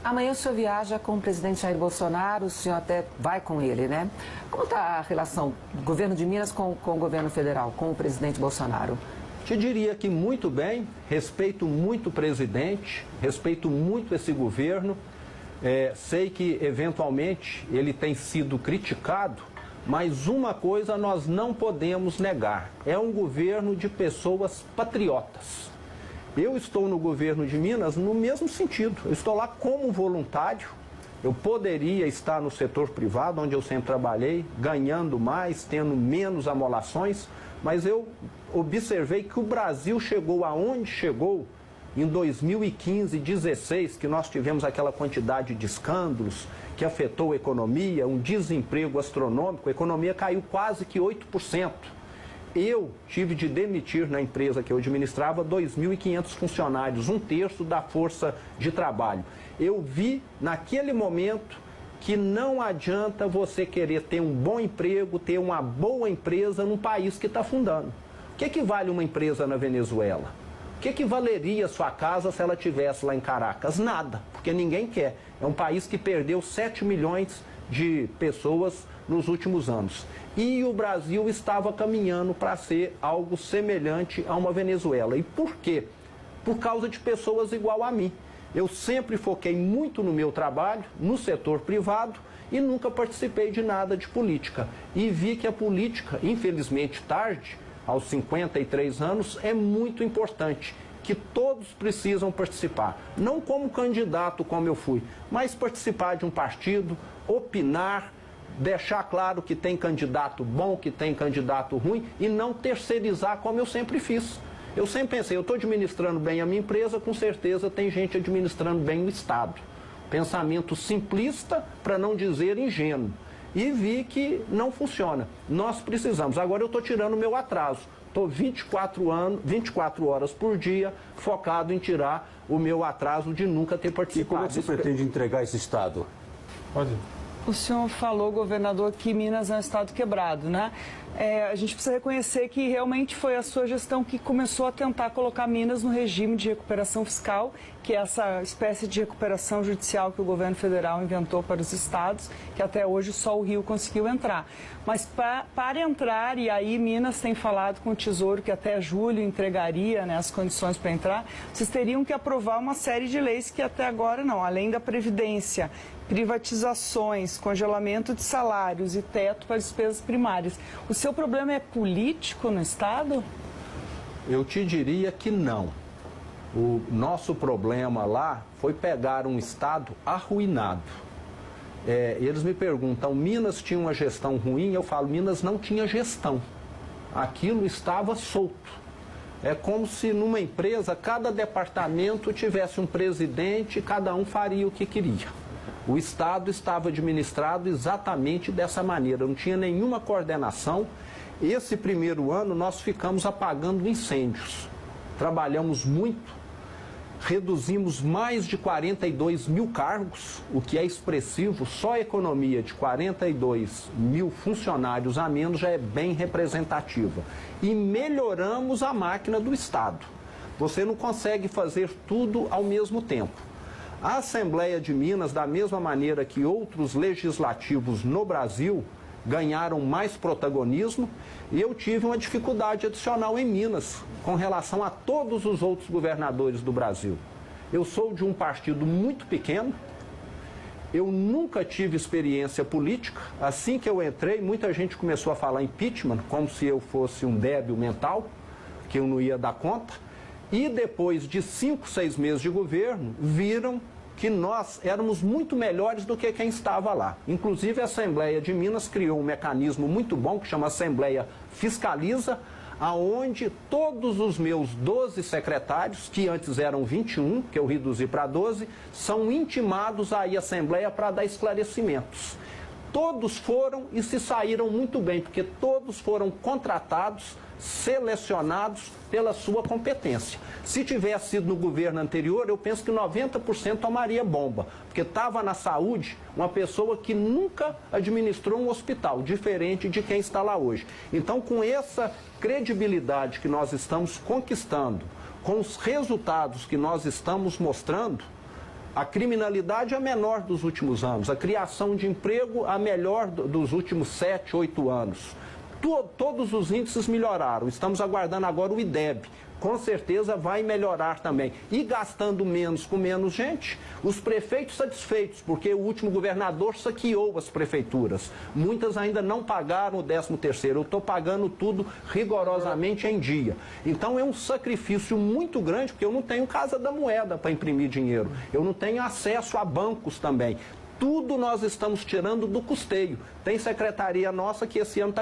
Amanhã o senhor viaja com o presidente Jair Bolsonaro, o senhor até vai com ele, né? Como está a relação do governo de Minas com o governo federal, com o presidente Bolsonaro? Te diria que muito bem, respeito muito o presidente, respeito muito esse governo. Sei que, eventualmente, ele tem sido criticado, mas uma coisa nós não podemos negar, é um governo de pessoas patriotas. Eu estou no governo de Minas no mesmo sentido, eu estou lá como voluntário, eu poderia estar no setor privado, onde eu sempre trabalhei, ganhando mais, tendo menos amolações, mas eu observei que o Brasil chegou aonde chegou em 2015, 2016, que nós tivemos aquela quantidade de escândalos que afetou a economia, um desemprego astronômico, a economia caiu quase que 8%. Eu tive de demitir na empresa que eu administrava 2.500 funcionários, um terço da força de trabalho. Eu vi naquele momento que não adianta você querer ter um bom emprego, ter uma boa empresa num país que está afundando. O que vale uma empresa na Venezuela? O que valeria a sua casa se ela estivesse lá em Caracas? Nada, porque ninguém quer. É um país que perdeu 7 milhões de pessoas nos últimos anos. E o Brasil estava caminhando para ser algo semelhante a uma Venezuela. E por quê? Por causa de pessoas igual a mim. Eu sempre foquei muito no meu trabalho, no setor privado, e nunca participei de nada de política. E vi que a política, infelizmente tarde, aos 53 anos, é muito importante, que todos precisam participar. Não como candidato, como eu fui, mas participar de um partido, opinar, deixar claro que tem candidato bom, que tem candidato ruim, e não terceirizar como eu sempre fiz. Eu sempre pensei, eu estou administrando bem a minha empresa, com certeza tem gente administrando bem o Estado. Pensamento simplista, para não dizer ingênuo. E vi que não funciona. Nós precisamos. Agora eu estou tirando o meu atraso. Estou 24 horas por dia focado em tirar o meu atraso de nunca ter participado. E como é que você pretende entregar esse Estado? Pode. O senhor falou, governador, que Minas é um estado quebrado, né? A gente precisa reconhecer que realmente foi a sua gestão que começou a tentar colocar Minas no regime de recuperação fiscal, que é essa espécie de recuperação judicial que o governo federal inventou para os estados, que até hoje só o Rio conseguiu entrar. Mas para entrar, e aí Minas tem falado com o Tesouro que até julho entregaria, né, as condições para entrar, vocês teriam que aprovar uma série de leis que até agora não, além da Previdência, privatizações, congelamento de salários e teto para despesas primárias. O seu problema é político no Estado? Eu te diria que não. O nosso problema lá foi pegar um Estado arruinado. Eles me perguntam, Minas tinha uma gestão ruim? Eu falo, Minas não tinha gestão. Aquilo estava solto. É como se numa empresa, cada departamento tivesse um presidente e cada um faria o que queria. O Estado estava administrado exatamente dessa maneira, não tinha nenhuma coordenação. Esse primeiro ano nós ficamos apagando incêndios. Trabalhamos muito, reduzimos mais de 42 mil cargos, o que é expressivo. Só a economia de 42 mil funcionários a menos já é bem representativa. E melhoramos a máquina do Estado. Você não consegue fazer tudo ao mesmo tempo. A Assembleia de Minas, da mesma maneira que outros legislativos no Brasil, ganharam mais protagonismo, e eu tive uma dificuldade adicional em Minas, com relação a todos os outros governadores do Brasil. Eu sou de um partido muito pequeno, eu nunca tive experiência política. Assim que eu entrei, muita gente começou a falar impeachment, como se eu fosse um débil mental, que eu não ia dar conta. E depois de 5, 6 meses de governo, viram que nós éramos muito melhores do que quem estava lá. Inclusive a Assembleia de Minas criou um mecanismo muito bom que chama Assembleia Fiscaliza, aonde todos os meus 12 secretários, que antes eram 21, que eu reduzi para 12, são intimados aí à Assembleia para dar esclarecimentos. Todos foram e se saíram muito bem, porque todos foram contratados, selecionados pela sua competência. Se tivesse sido no governo anterior, eu penso que 90% tomaria bomba, porque estava na saúde uma pessoa que nunca administrou um hospital, diferente de quem está lá hoje. Então, com essa credibilidade que nós estamos conquistando, com os resultados que nós estamos mostrando, A criminalidade é a menor dos últimos anos, a criação de emprego a melhor dos últimos 7, 8 anos. Todos os índices melhoraram, estamos aguardando agora o IDEB. Com certeza vai melhorar também. E gastando menos com menos gente, os prefeitos satisfeitos, porque o último governador saqueou as prefeituras. Muitas ainda não pagaram o 13º. Eu estou pagando tudo rigorosamente em dia. Então é um sacrifício muito grande, porque eu não tenho Casa da Moeda para imprimir dinheiro. Eu não tenho acesso a bancos também. Tudo nós estamos tirando do custeio. Tem secretaria nossa que esse ano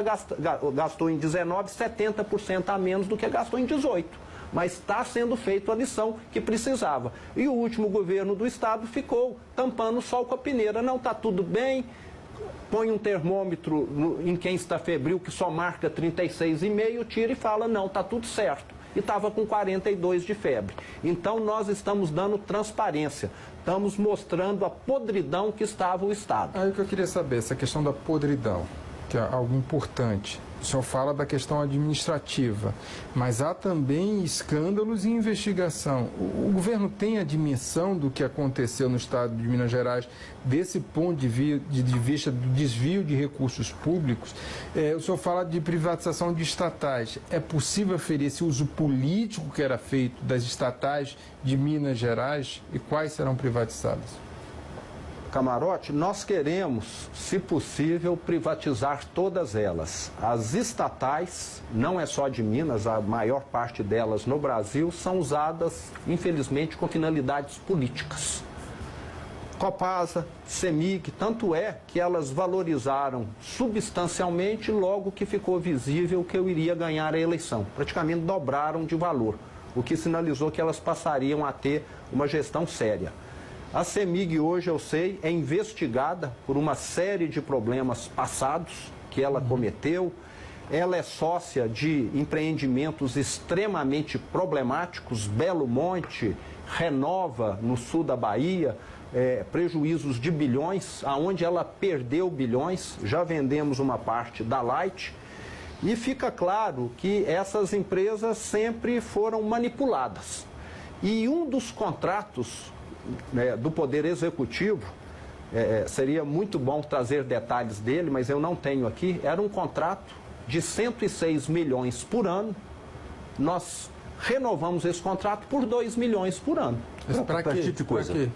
gastou em 19 70% a menos do que gastou em 18. Mas está sendo feita a lição que precisava. E o último governo do estado ficou tampando o sol com a peneira. Não, está tudo bem, põe um termômetro em quem está febril que só marca 36,5, tira e fala, não, está tudo certo. E estava com 42 de febre. Então nós estamos dando transparência, estamos mostrando a podridão que estava o estado. Aí o que eu queria saber, essa questão da podridão, que é algo importante. O senhor fala da questão administrativa, mas há também escândalos e investigação. O governo tem a dimensão do que aconteceu no estado de Minas Gerais, desse ponto de vista do desvio de recursos públicos? O senhor fala de privatização de estatais. É possível aferir esse uso político que era feito das estatais de Minas Gerais e quais serão privatizadas? Camarote, nós queremos, se possível, privatizar todas elas. As estatais, não é só de Minas, a maior parte delas no Brasil, são usadas, infelizmente, com finalidades políticas. Copasa, CEMIG, tanto é que elas valorizaram substancialmente logo que ficou visível que eu iria ganhar a eleição. Praticamente dobraram de valor, o que sinalizou que elas passariam a ter uma gestão séria. A CEMIG hoje, eu sei, é investigada por uma série de problemas passados que ela cometeu. Ela é sócia de empreendimentos extremamente problemáticos, Belo Monte, Renova, no sul da Bahia, prejuízos de bilhões, aonde ela perdeu bilhões, já vendemos uma parte da Light. E fica claro que essas empresas sempre foram manipuladas. E um dos contratos do Poder Executivo, seria muito bom trazer detalhes dele, mas eu não tenho aqui, era um contrato de 106 milhões por ano. Nós renovamos esse contrato por 2 milhões por ano. Para que tipo de coisa?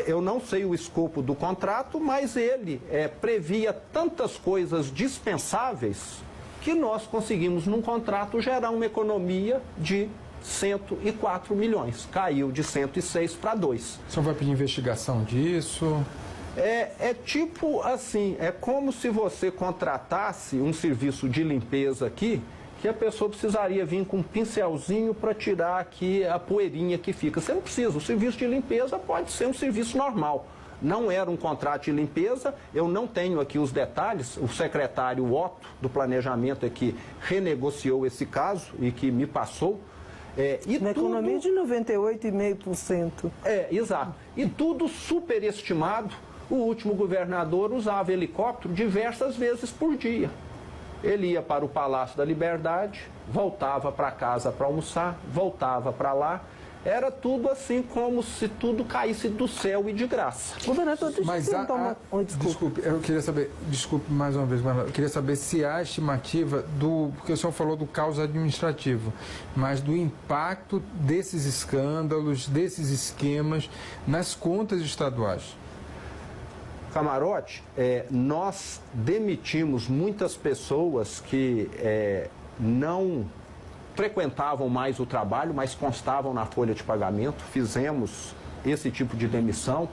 Eu não sei o escopo do contrato, mas ele previa tantas coisas dispensáveis que nós conseguimos, num contrato, gerar uma economia de 104 milhões. Caiu de 106 para 2. O senhor vai pedir investigação disso? É tipo assim, é como se você contratasse um serviço de limpeza aqui, que a pessoa precisaria vir com um pincelzinho para tirar aqui a poeirinha que fica. Você não precisa, o serviço de limpeza pode ser um serviço normal. Não era um contrato de limpeza, eu não tenho aqui os detalhes, o secretário Otto do Planejamento é que renegociou esse caso e que me passou. Uma economia de 98,5%. Exato. E tudo superestimado. O último governador usava helicóptero diversas vezes por dia. Ele ia para o Palácio da Liberdade, voltava para casa para almoçar, voltava para lá. Era tudo assim, como se tudo caísse do céu e de graça. Governador, deixa eu perguntar uma... Desculpe, eu queria saber, desculpe mais uma vez, eu queria saber se há estimativa porque o senhor falou do caos administrativo, mas do impacto desses escândalos, desses esquemas nas contas estaduais. Camarote, nós demitimos muitas pessoas que não frequentavam mais o trabalho, mas constavam na folha de pagamento, fizemos esse tipo de demissão.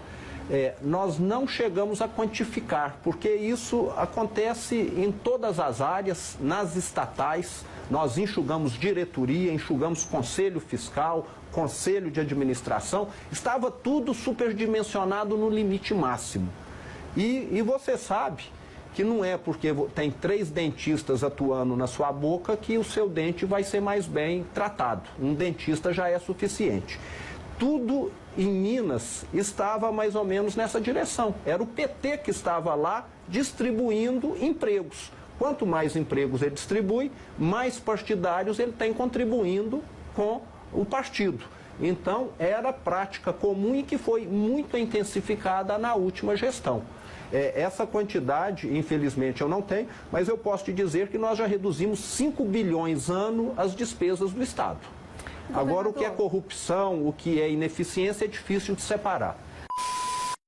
Nós não chegamos a quantificar, porque isso acontece em todas as áreas, nas estatais. Nós enxugamos diretoria, enxugamos conselho fiscal, conselho de administração, estava tudo superdimensionado no limite máximo. E você sabe que não é porque tem 3 dentistas atuando na sua boca que o seu dente vai ser mais bem tratado. Um dentista já é suficiente. Tudo em Minas estava mais ou menos nessa direção. Era o PT que estava lá distribuindo empregos. Quanto mais empregos ele distribui, mais partidários ele tem contribuindo com o partido. Então, era prática comum e que foi muito intensificada na última gestão. Essa quantidade, infelizmente, eu não tenho, mas eu posso te dizer que nós já reduzimos 5 bilhões ano as despesas do Estado. Agora, o que é corrupção, o que é ineficiência, é difícil de separar.